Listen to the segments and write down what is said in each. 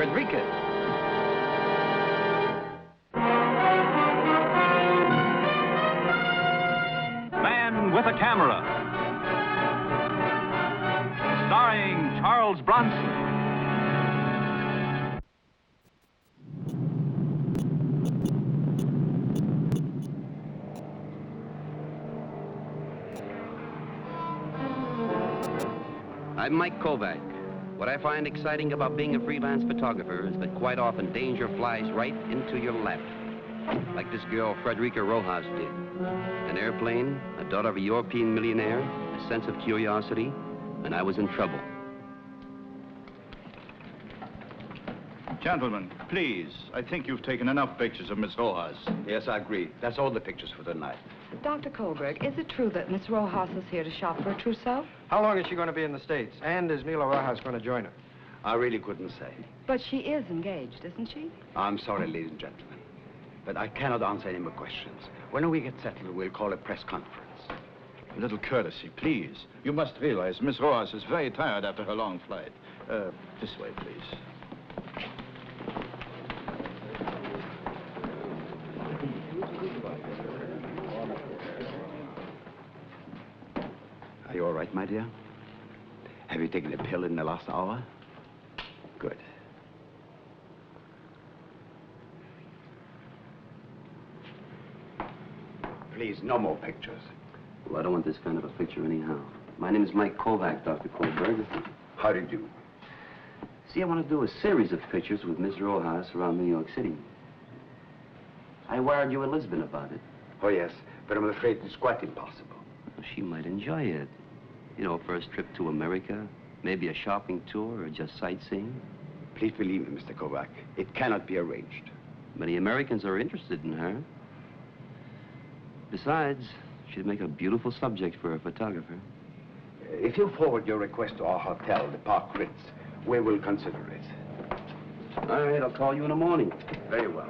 Frederica. Man with a Camera. Starring Charles Bronson. I'm Mike Kovac. What I find exciting about being a freelance photographer is that quite often danger flies right into your lap. Like this girl, Frederica Rojas, did. An airplane, a daughter of a European millionaire, a sense of curiosity, and I was in trouble. Gentlemen, please. I think you've taken enough pictures of Miss Rojas. Yes, I agree. That's all the pictures for tonight. Dr. Kohlberg, is it true that Miss Rojas is here to shop for a trousseau? How long is she going to be in the States? And is Mila Rojas going to join her? I really couldn't say. But she is engaged, isn't she? I'm sorry, ladies and gentlemen, but I cannot answer any more questions. When we get settled, we'll call a press conference. A little courtesy, please. You must realize Miss Rojas is very tired after her long flight. This way, please. Are you all right, my dear? Have you taken a pill in the last hour? Good. Please, no more pictures. Well, I don't want this kind of a picture anyhow. My name is Mike Kovac, Dr. Kohlberg. How do you do? See, I want to do a series of pictures with Miss Rojas around New York City. I wired you and Lisbon about it. Oh, yes, but I'm afraid it's quite impossible. She might enjoy it. You know, first trip to America, maybe a shopping tour or just sightseeing. Please believe me, Mr. Kovac. It cannot be arranged. Many Americans are interested in her. Besides, she'd make a beautiful subject for a photographer. If you forward your request to our hotel, the Park Ritz, we will consider it. All right, I'll call you in the morning. Very well.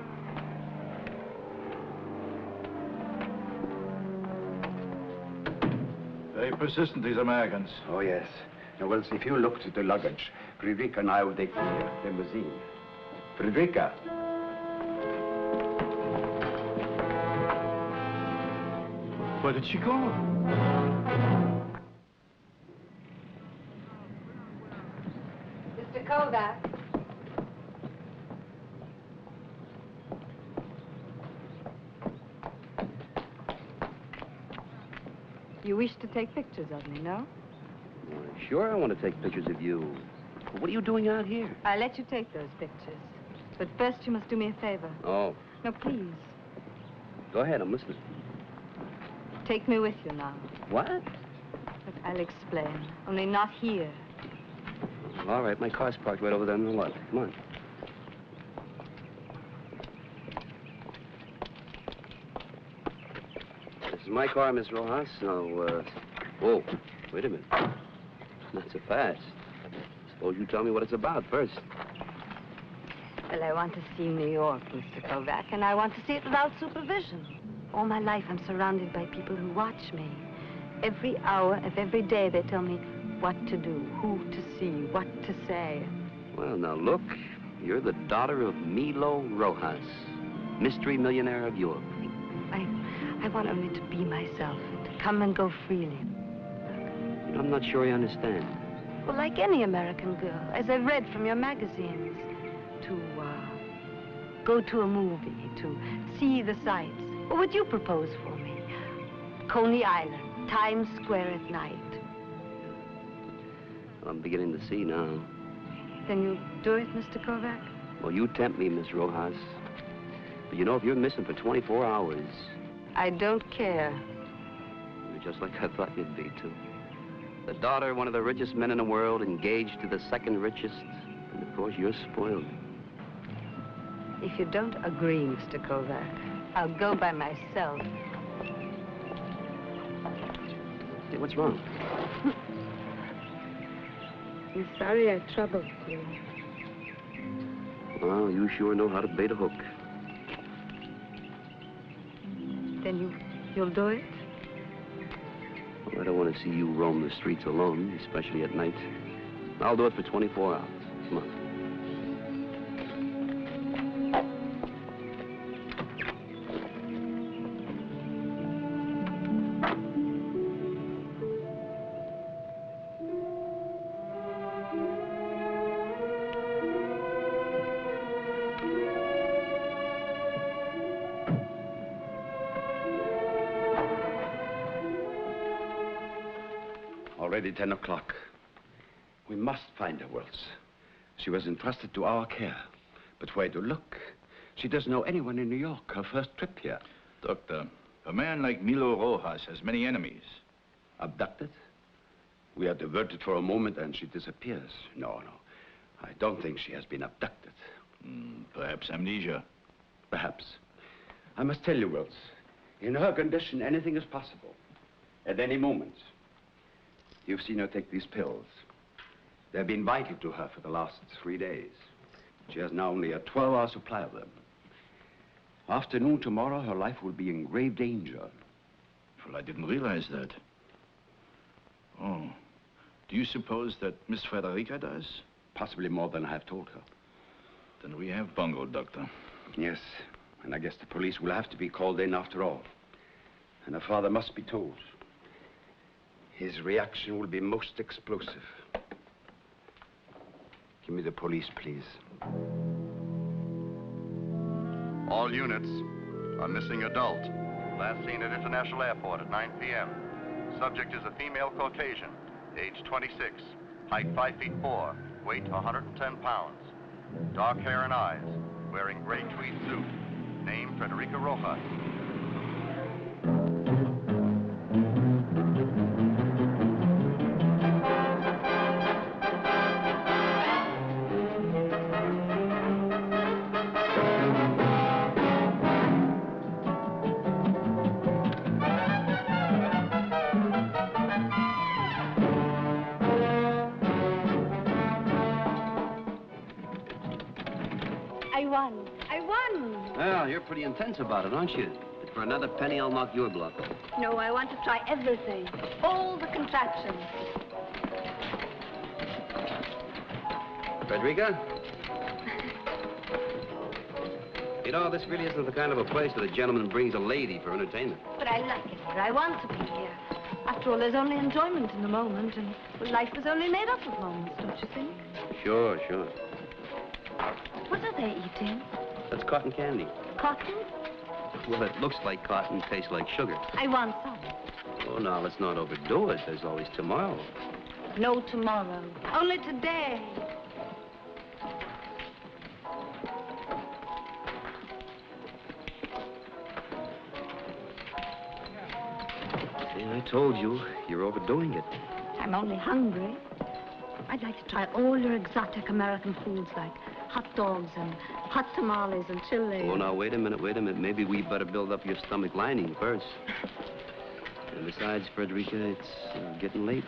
Very persistent, these Americans. Oh, yes. Now, well, if you look to the luggage, Frederica and I will take the limousine. Frederica. Where did she go? Mr. Kovac. You wish to take pictures of me, no? Well, sure, I want to take pictures of you. But what are you doing out here? I'll let you take those pictures. But first you must do me a favor. Oh. No, please. Go ahead, I'm listening. Take me with you now. What? Look, I'll explain. Only not here. All right, my car's parked right over there on the left. Come on. This is my car, Miss Rojas. Now, whoa, wait a minute. Not so fast. Suppose you tell me what it's about first. Well, I want to see New York, Mr. Kovac, and I want to see it without supervision. All my life, I'm surrounded by people who watch me. Every hour of every day, they tell me what to do, who to see, what to say. Well, now, look. You're the daughter of Milo Rojas, mystery millionaire of Europe. I want only to be myself, to come and go freely. I'm not sure I understand. Well, like any American girl, as I've read from your magazines, to go to a movie, to see the sights. What would you propose for me? Coney Island, Times Square at night. Well, I'm beginning to see now. Then you do it, Mr. Kovac? Well, you tempt me, Miss Rojas. But you know, if you're missing for 24 hours... I don't care. You're just like I thought you'd be, too. The daughter of one of the richest men in the world, engaged to the second richest. And, of course, you're spoiled. If you don't agree, Mr. Kovac, I'll go by myself. Hey, what's wrong? I'm sorry I troubled you. Well, you sure know how to bait a hook. Then you'll do it? Well, I don't want to see you roam the streets alone, especially at night. I'll do it for 24 hours. Come on. Already 10 o'clock. We must find her, Wells. She was entrusted to our care. But where to look? She doesn't know anyone in New York, her first trip here. Doctor, a man like Milo Rojas has many enemies. Abducted? We are diverted for a moment and she disappears. No. I don't think she has been abducted. Perhaps amnesia. Perhaps. I must tell you, Wells, in her condition, anything is possible. At any moment. You've seen her take these pills. They've been vital to her for the last 3 days. She has now only a 12-hour supply of them. Afternoon tomorrow, her life will be in grave danger. Well, I didn't realize that. Oh. Do you suppose that Miss Frederica does? Possibly more than I have told her. Then we have bungled, Doctor. Yes, and I guess the police will have to be called in after all. And her father must be told. His reaction will be most explosive. Give me the police, please. All units, a missing adult. Last seen at International Airport at 9 p.m. Subject is a female Caucasian, age 26, height 5 feet 4, weight 110 pounds. Dark hair and eyes, wearing gray tweed suit. Name Frederica Rojas. I won. Well, you're pretty intense about it, aren't you? But for another penny, I'll knock your bluff. No, I want to try everything. All the contraptions. Frederica? You know, this really isn't the kind of a place that a gentleman brings a lady for entertainment. But I like it here. I want to be here. After all, there's only enjoyment in the moment, and well, life is only made up of moments, don't you think? Sure. What are they eating? That's cotton candy. Cotton? Well, it looks like cotton, tastes like sugar. I want some. Oh, now, let's not overdo it. There's always tomorrow. No tomorrow. Only today. See, I told you, you're overdoing it. I'm only hungry. I'd like to try all your exotic American foods like hot dogs and hot tamales and chili. Oh, now, wait a minute. Maybe we better build up your stomach lining first. And besides, Frederica, it's getting late.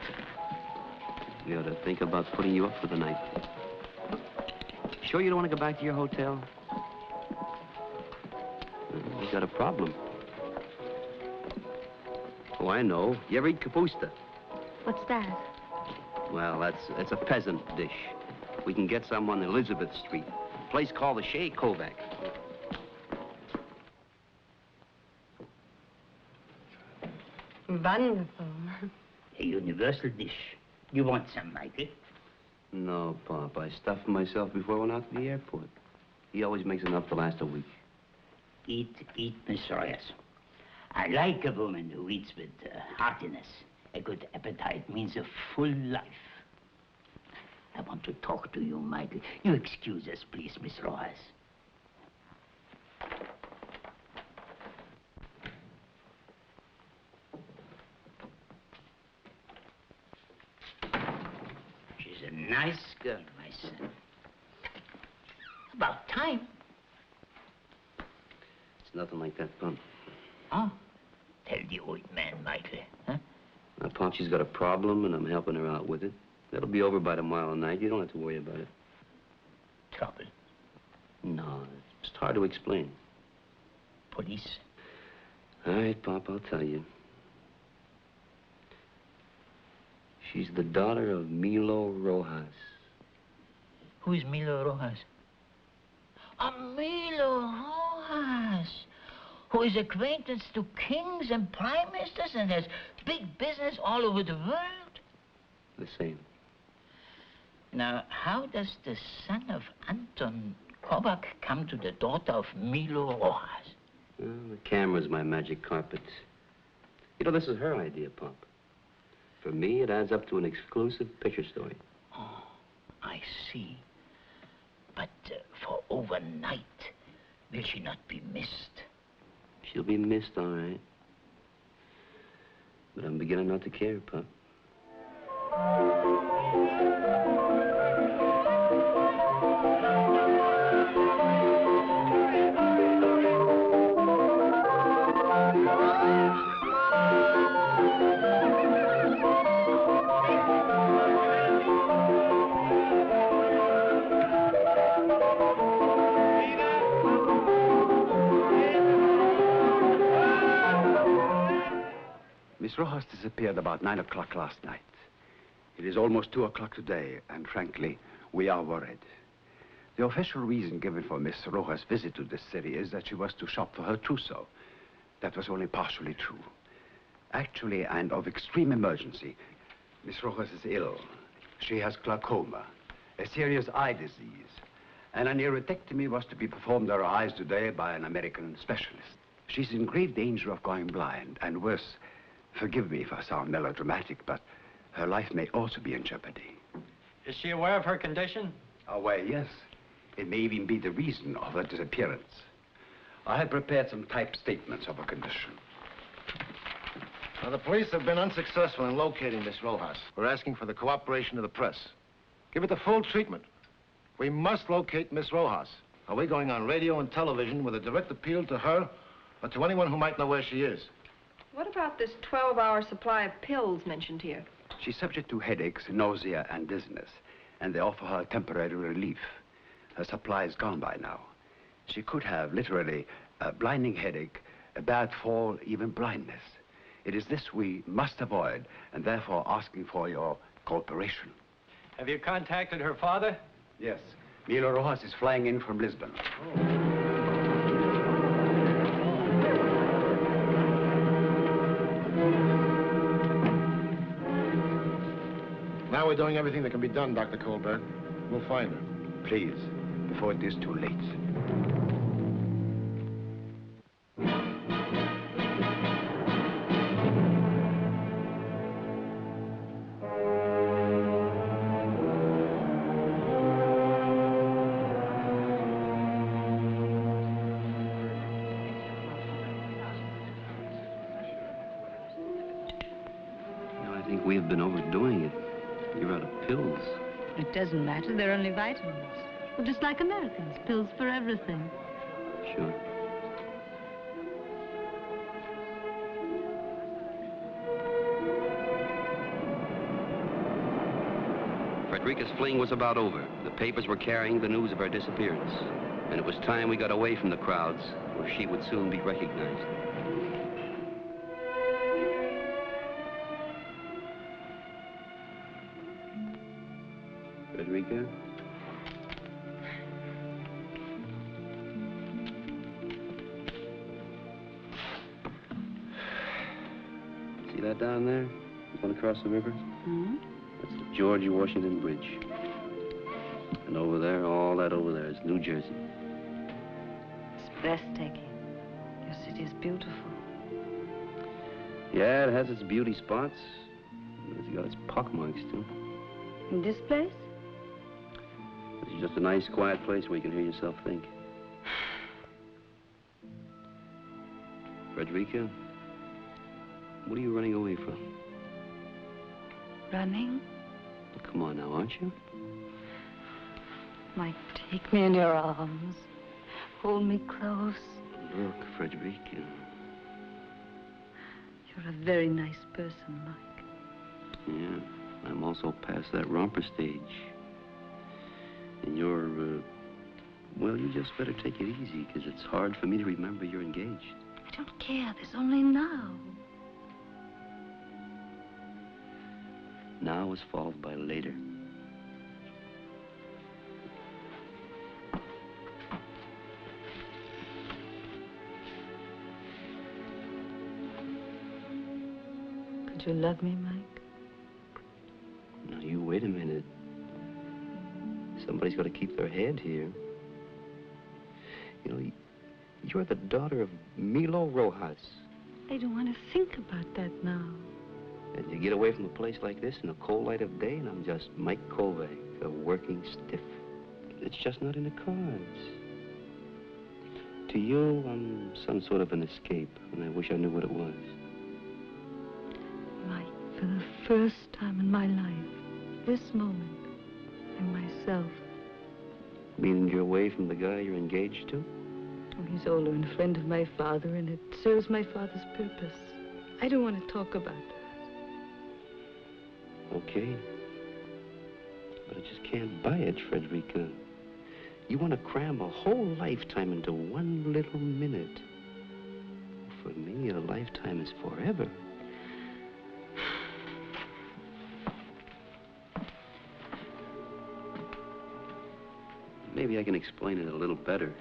We ought to think about putting you up for the night. Sure you don't want to go back to your hotel? You got a problem. Oh, I know. You ever eat kapusta? What's that? Well, it's a peasant dish. We can get some on Elizabeth Street. A place called the Chez Kovac. Wonderful. A universal dish. You want some, Michael? No, Pop. I stuffed myself before I went out to the airport. He always makes enough to last a week. Eat, Miss Royas. I like a woman who eats with heartiness. A good appetite means a full life. I want to talk to you, Michael. You excuse us, please, Miss Rojas. She's a nice girl, my son. About time. It's nothing like that, Pop. Oh? Tell the old man, Michael, huh? Now, Pop, she's got a problem, and I'm helping her out with it. That'll be over by tomorrow night. You don't have to worry about it. Trouble. No, it's hard to explain. Police? All right, Pop, I'll tell you. She's the daughter of Milo Rojas. Who is Milo Rojas? Milo Rojas, who is acquaintance to kings and prime ministers and has big business all over the world. The same. Now, how does the son of Anton Kovac come to the daughter of Milo Rojas? Well, the camera's my magic carpet. You know, this is her idea, Pop. For me, it adds up to an exclusive picture story. Oh, I see. But for overnight, will she not be missed? She'll be missed, all right. But I'm beginning not to care, Pop. Miss Rojas disappeared about 9 o'clock last night. It is almost 2 o'clock today, and frankly, we are worried. The official reason given for Miss Rojas' visit to this city is that she was to shop for her trousseau. That was only partially true. Actually, and of extreme emergency, Miss Rojas is ill. She has glaucoma, a serious eye disease, and an iridectomy was to be performed on her eyes today by an American specialist. She's in great danger of going blind, and worse, forgive me if I sound melodramatic, but her life may also be in jeopardy. Is she aware of her condition? Aware, yes. It may even be the reason of her disappearance. I have prepared some typed statements of her condition. Now, the police have been unsuccessful in locating Miss Rojas. We're asking for the cooperation of the press. Give it the full treatment. We must locate Miss Rojas. Are we going on radio and television with a direct appeal to her or to anyone who might know where she is? What about this 12-hour supply of pills mentioned here? She's subject to headaches, nausea, and dizziness, and they offer her temporary relief. Her supply is gone by now. She could have, literally, a blinding headache, a bad fall, even blindness. It is this we must avoid, and therefore asking for your cooperation. Have you contacted her father? Yes. Milo Rojas is flying in from Lisbon. Now we're doing everything that can be done, Dr. Kohlberg. We'll find her. Please, before it is too late. I think we have been overdoing it. You're out of pills. It doesn't matter. They're only vitamins. Well, just like Americans. Pills for everything. Sure. Frederica's fling was about over. The papers were carrying the news of her disappearance. And it was time we got away from the crowds, where she would soon be recognized. Frederica? See that down there? Going across the river? Hmm? That's the George Washington Bridge. And over there, all that over there is New Jersey. It's breathtaking. Your city is beautiful. Yeah, it has its beauty spots. It's got its pockmarks, too. In this place? It's just a nice, quiet place where you can hear yourself think. Frederica, what are you running away from? Running? Well, come on now, aren't you? Mike, take me in your arms. Hold me close. Look, Frederica. You're a very nice person, Mike. Yeah, I'm also past that romper stage. And you're, well, you just better take it easy, because it's hard for me to remember you're engaged. I don't care. There's only now. Now is followed by later. Could you love me, Mike? Now, you wait a minute. Somebody's got to keep their head here. You know, you're the daughter of Milo Rojas. I don't want to think about that now. And you get away from a place like this in the cold light of day, and I'm just Mike Kovac, a working stiff. It's just not in the cards. To you, I'm some sort of an escape, and I wish I knew what it was. Mike, for the first time in my life, this moment, I'm myself. Meaning you're away from the guy you're engaged to? Oh, he's older and a friend of my father, and it serves my father's purpose. I don't want to talk about it. Okay. But I just can't buy it, Frederica. You want to cram a whole lifetime into one little minute. For me, a lifetime is forever. Maybe I can explain it a little better.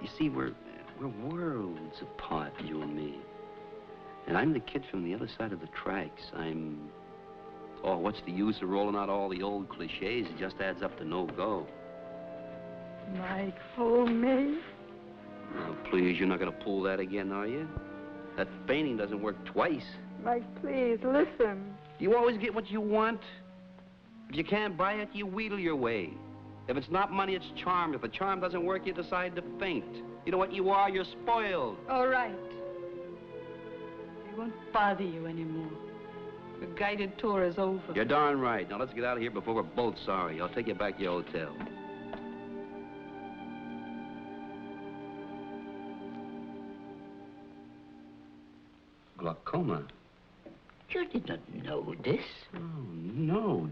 You see, we're worlds apart, you and me. And I'm the kid from the other side of the tracks. Oh, what's the use of rolling out all the old cliches? It just adds up to no go. Mike, hold me. Oh, please, you're not gonna pull that again, are you? That feigning doesn't work twice. Mike, please, listen. You always get what you want. If you can't buy it, you wheedle your way. If it's not money, it's charm. If the charm doesn't work, you decide to faint. You know what you are? You're spoiled. All right. I won't bother you anymore. The guided tour is over. You're darn right. Now let's get out of here before we're both sorry. I'll take you back to your hotel. Glaucoma? You did not know this. Oh, no.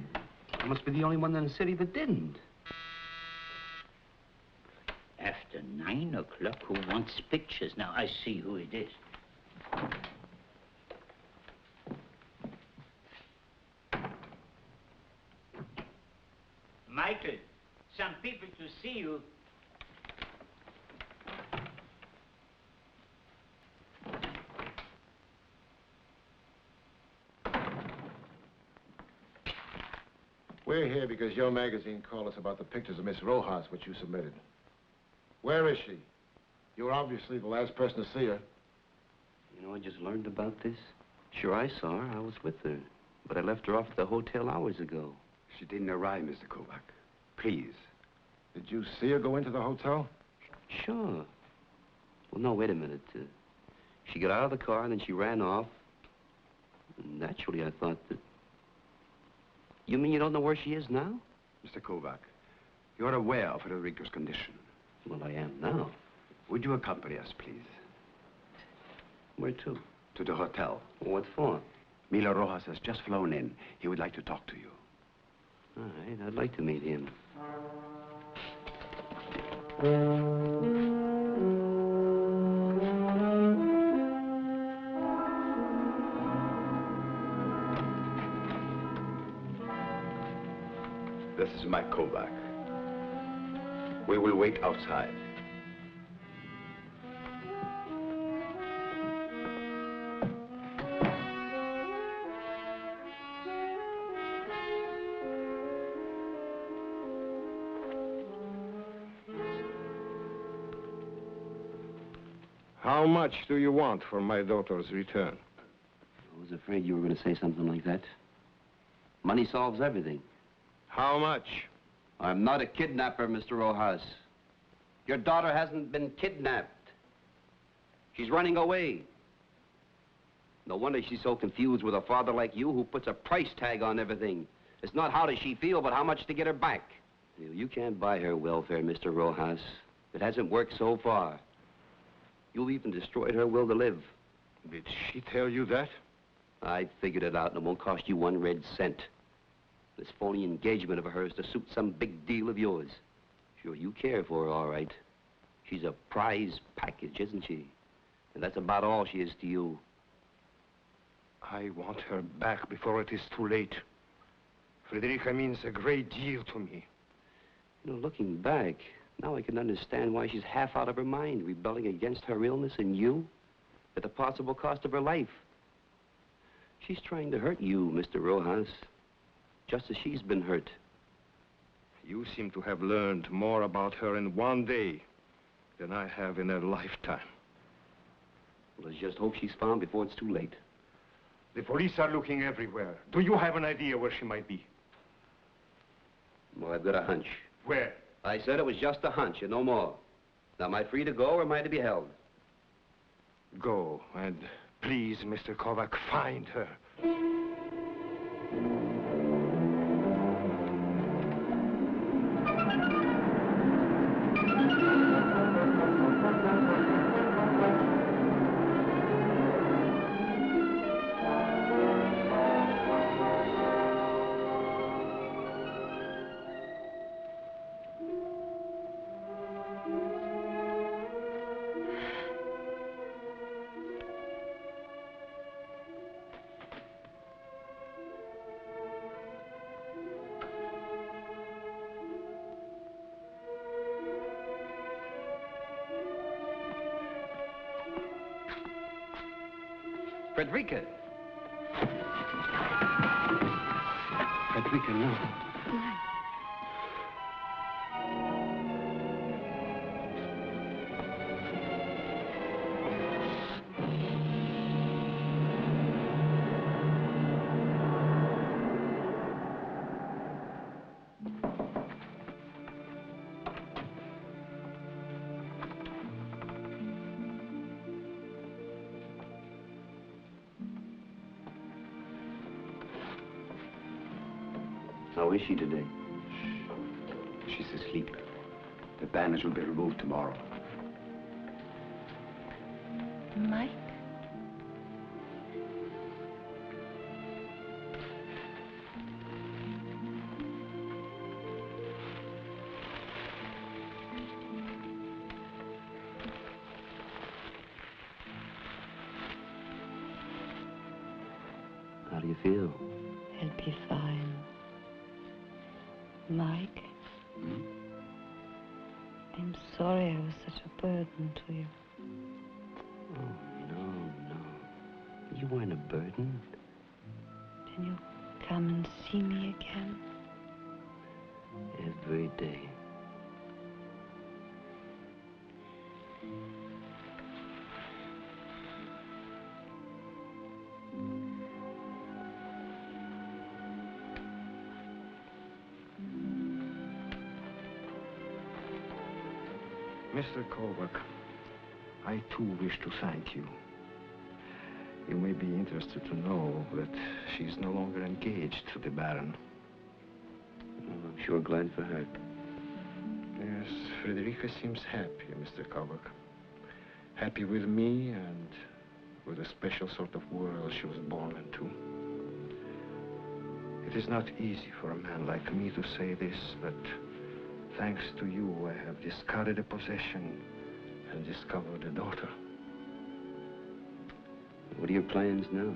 I must be the only one in the city that didn't. After 9 o'clock, who wants pictures? Now, I see who it is. Michael, some people to see you. We're here because your magazine called us about the pictures of Miss Rojas, which you submitted. Where is she? You're obviously the last person to see her. You know, I just learned about this. Sure, I saw her. I was with her. But I left her off at the hotel hours ago. She didn't arrive, Mr. Kovac. Please. Did you see her go into the hotel? Sure. Well, no, wait a minute. She got out of the car and then she ran off. Naturally, I thought that... You mean you don't know where she is now? Mr. Kovac, you're aware of Frederica's condition. Well, I am now. Would you accompany us, please? Where to? To the hotel. What for? Milo Rojas has just flown in. He would like to talk to you. All right, I'd like to meet him. This is Mike Kovac. We will wait outside. How much do you want for my daughter's return? I was afraid you were going to say something like that. Money solves everything. How much? I'm not a kidnapper, Mr. Rojas. Your daughter hasn't been kidnapped. She's running away. No wonder she's so confused with a father like you who puts a price tag on everything. It's not how does she feel, but how much to get her back. You can't buy her welfare, Mr. Rojas. It hasn't worked so far. You've even destroyed her will to live. Did she tell you that? I figured it out, and it won't cost you 1 red cent. This phony engagement of hers to suit some big deal of yours. Sure, you care for her, all right. She's a prize package, isn't she? And that's about all she is to you. I want her back before it is too late. Frederica means a great deal to me. You know, looking back, now I can understand why she's half out of her mind, rebelling against her illness and you at the possible cost of her life. She's trying to hurt you, Mr. Rojas, just as she's been hurt. You seem to have learned more about her in 1 day than I have in a lifetime. Well, let's just hope she's found before it's too late. The police are looking everywhere. Do you have an idea where she might be? Well, I've got a hunch. Where? I said it was just a hunch and no more. Now, am I free to go or am I to be held? Go, and please, Mr. Kovac, find her. Frederica. Frederica, no. How is she today? She's asleep. The bandage will be removed tomorrow. Mike? How do you feel? He'll be fine. Mike? Hmm? I'm sorry I was such a burden to you. Oh, no. You weren't a burden. Can you come and see me again? Every day. Mr. Kovac, I too wish to thank you. You may be interested to know that she's no longer engaged to the Baron. Well, I'm sure glad for her. Yes, Frederica seems happy, Mr. Kovac. Happy with me and with the special sort of world she was born into. It is not easy for a man like me to say this, but thanks to you, I have discarded a possession and discovered a daughter. What are your plans now?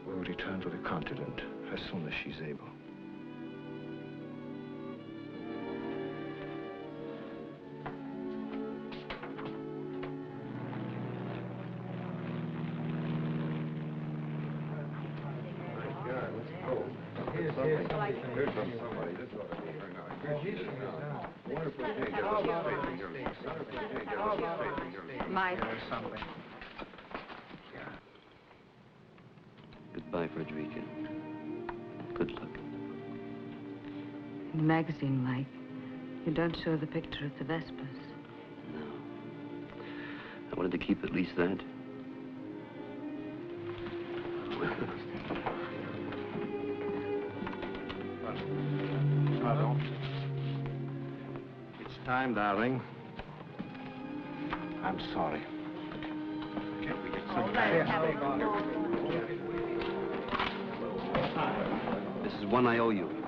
We'll return to the continent as soon as she's able. Mike. Goodbye, Frederica. Good luck. In the magazine, Mike, you don't show the picture at the Vespers. No. I wanted to keep at least that. Pardon. It's time, darling. I'm sorry. Can we get some This is one I owe you.